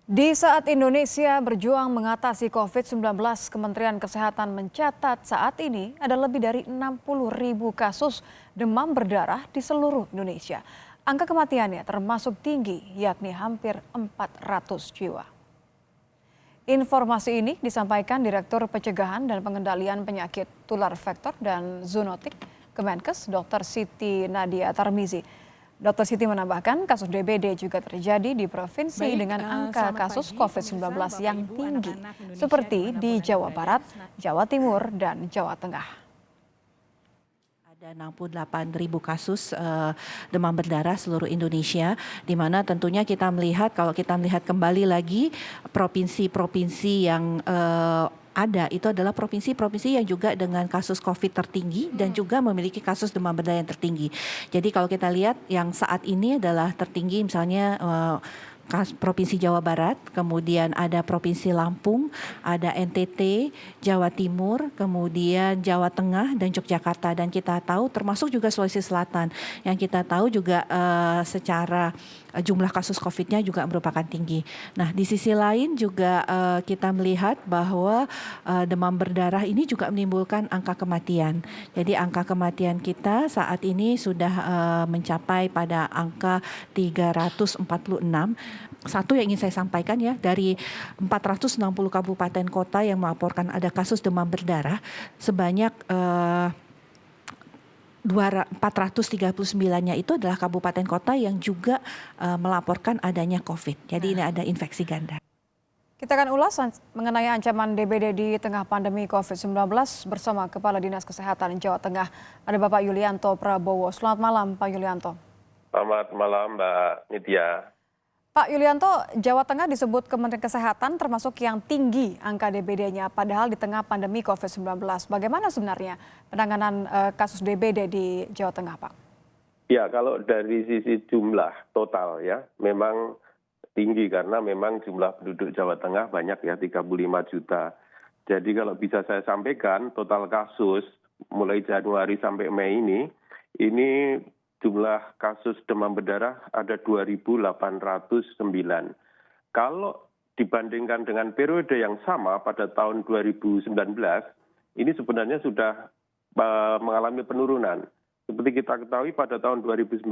Di saat Indonesia berjuang mengatasi COVID-19, Kementerian Kesehatan mencatat saat ini ada lebih dari 60.000 kasus demam berdarah di seluruh Indonesia. Angka kematiannya termasuk tinggi, yakni hampir 400 jiwa. Informasi ini disampaikan Direktur Pencegahan dan Pengendalian Penyakit Tular Vektor dan Zoonotik Kemenkes, Dr. Siti Nadia Tarmizi. Dr. Siti menambahkan kasus DBD juga terjadi di provinsi dengan angka kasus COVID-19 yang tinggi, seperti di Jawa Barat, Jawa Timur, dan Jawa Tengah. Ada 68.000 kasus demam berdarah seluruh Indonesia, di mana tentunya kita melihat, kalau kita melihat kembali lagi provinsi-provinsi yang ada, itu adalah provinsi-provinsi yang juga dengan kasus COVID tertinggi dan juga memiliki kasus demam berdarah yang tertinggi. Jadi kalau kita lihat yang saat ini adalah tertinggi misalnya Provinsi Jawa Barat, kemudian ada Provinsi Lampung, ada NTT, Jawa Timur, kemudian Jawa Tengah dan Yogyakarta. Dan kita tahu termasuk juga Sulawesi Selatan yang kita tahu juga secara jumlah kasus COVID-nya juga merupakan tinggi. Nah, di sisi lain juga kita melihat bahwa demam berdarah ini juga menimbulkan angka kematian. Jadi angka kematian kita saat ini sudah mencapai pada angka 346. Satu yang ingin saya sampaikan ya, dari 460 kabupaten kota yang melaporkan ada kasus demam berdarah, sebanyak 439-nya itu adalah kabupaten kota yang juga melaporkan adanya COVID. Jadi ini ada infeksi ganda. Kita akan ulas mengenai ancaman DBD di tengah pandemi COVID-19 bersama Kepala Dinas Kesehatan Jawa Tengah. Ada Bapak Yulianto Prabowo. Selamat malam, Pak Yulianto. Selamat malam, Mbak Nitya. Pak Yulianto, Jawa Tengah disebut Kementerian Kesehatan termasuk yang tinggi angka DBD-nya, padahal di tengah pandemi COVID-19. Bagaimana sebenarnya penanganan kasus DBD di Jawa Tengah, Pak? Ya, kalau dari sisi jumlah total ya, memang tinggi karena memang jumlah penduduk Jawa Tengah banyak ya, 35 juta. Jadi kalau bisa saya sampaikan, total kasus mulai Januari sampai Mei ini jumlah kasus demam berdarah ada 2.809. Kalau dibandingkan dengan periode yang sama pada tahun 2019, ini sebenarnya sudah mengalami penurunan. Seperti kita ketahui pada tahun 2019,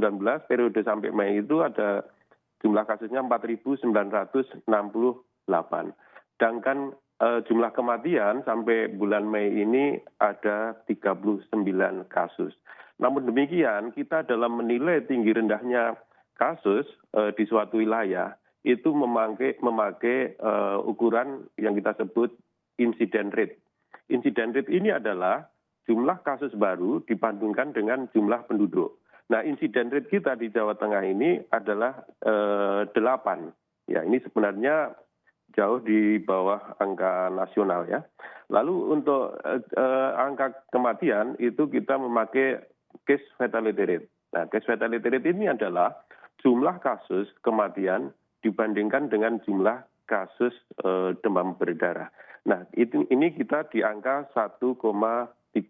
periode sampai Mei itu ada jumlah kasusnya 4.968. Sedangkan jumlah kematian sampai bulan Mei ini ada 39 kasus. Namun demikian, kita dalam menilai tinggi rendahnya kasus di suatu wilayah itu memakai ukuran yang kita sebut incident rate. Incident rate ini adalah jumlah kasus baru dibandingkan dengan jumlah penduduk. Nah, incident rate kita di Jawa Tengah ini adalah 8. Ya, ini sebenarnya jauh di bawah angka nasional ya. Lalu untuk angka kematian itu kita memakai case fatality rate. Nah, case fatality rate ini adalah jumlah kasus kematian dibandingkan dengan jumlah kasus demam berdarah. Nah, ini kita di angka 1,39.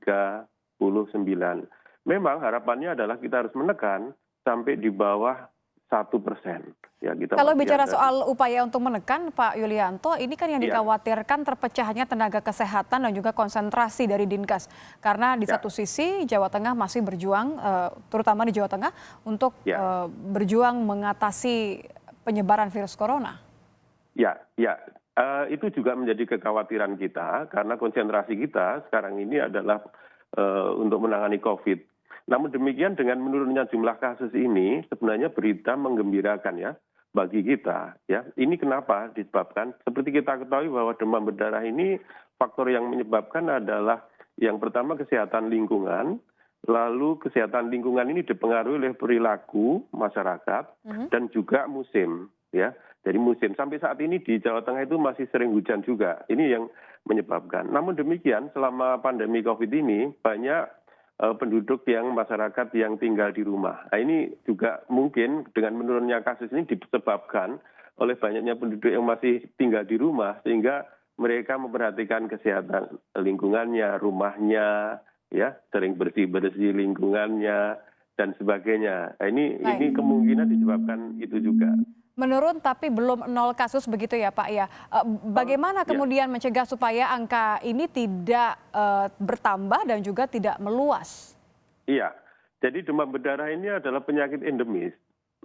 Memang harapannya adalah kita harus menekan sampai di bawah 1%. Ya, kalau bicara soal upaya untuk menekan, Pak Yulianto, ini kan yang dikhawatirkan terpecahnya tenaga kesehatan dan juga konsentrasi dari Dinkes. Karena di satu sisi Jawa Tengah masih berjuang, terutama di Jawa Tengah, untuk berjuang mengatasi penyebaran virus corona. Itu juga menjadi kekhawatiran kita karena konsentrasi kita sekarang ini adalah untuk menangani COVID. Namun demikian dengan menurunnya jumlah kasus ini sebenarnya berita menggembirakan ya bagi kita ya. Ini kenapa disebabkan? Seperti kita ketahui bahwa demam berdarah ini faktor yang menyebabkan adalah yang pertama kesehatan lingkungan, lalu kesehatan lingkungan ini dipengaruhi oleh perilaku masyarakat dan juga musim ya. Jadi musim sampai saat ini di Jawa Tengah itu masih sering hujan juga. Ini yang menyebabkan. Namun demikian selama pandemi COVID ini banyak penduduk yang masyarakat yang tinggal di rumah. Nah, ini juga mungkin dengan menurunnya kasus ini disebabkan oleh banyaknya penduduk yang masih tinggal di rumah sehingga mereka memperhatikan kesehatan lingkungannya, rumahnya, ya, sering bersih-bersih lingkungannya dan sebagainya. Nah, ini kemungkinan disebabkan itu juga. Menurun tapi belum nol kasus begitu ya Pak ya. Bagaimana Ya. kemudian mencegah supaya angka ini tidak bertambah dan juga tidak meluas? Iya, jadi demam berdarah ini adalah penyakit endemis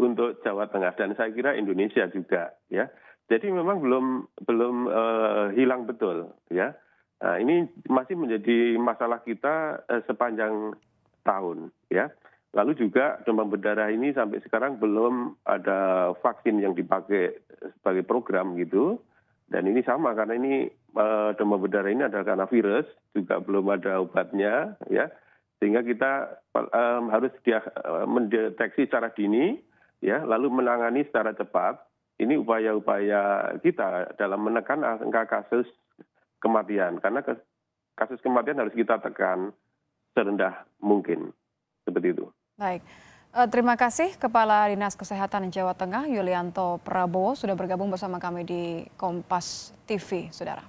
untuk Jawa Tengah dan saya kira Indonesia juga ya. Jadi memang belum hilang betul ya. Nah, ini masih menjadi masalah kita sepanjang tahun ya. Lalu juga demam berdarah ini sampai sekarang belum ada vaksin yang dipakai sebagai program gitu. Dan ini sama karena ini demam berdarah ini adalah karena virus, juga belum ada obatnya ya. Sehingga kita harus mendeteksi secara dini ya, lalu menangani secara cepat. Ini upaya-upaya kita dalam menekan angka kasus kematian karena kasus kematian harus kita tekan serendah mungkin. Seperti itu. Baik, terima kasih Kepala Dinas Kesehatan Jawa Tengah Yulianto Prabowo sudah bergabung bersama kami di Kompas TV, Saudara.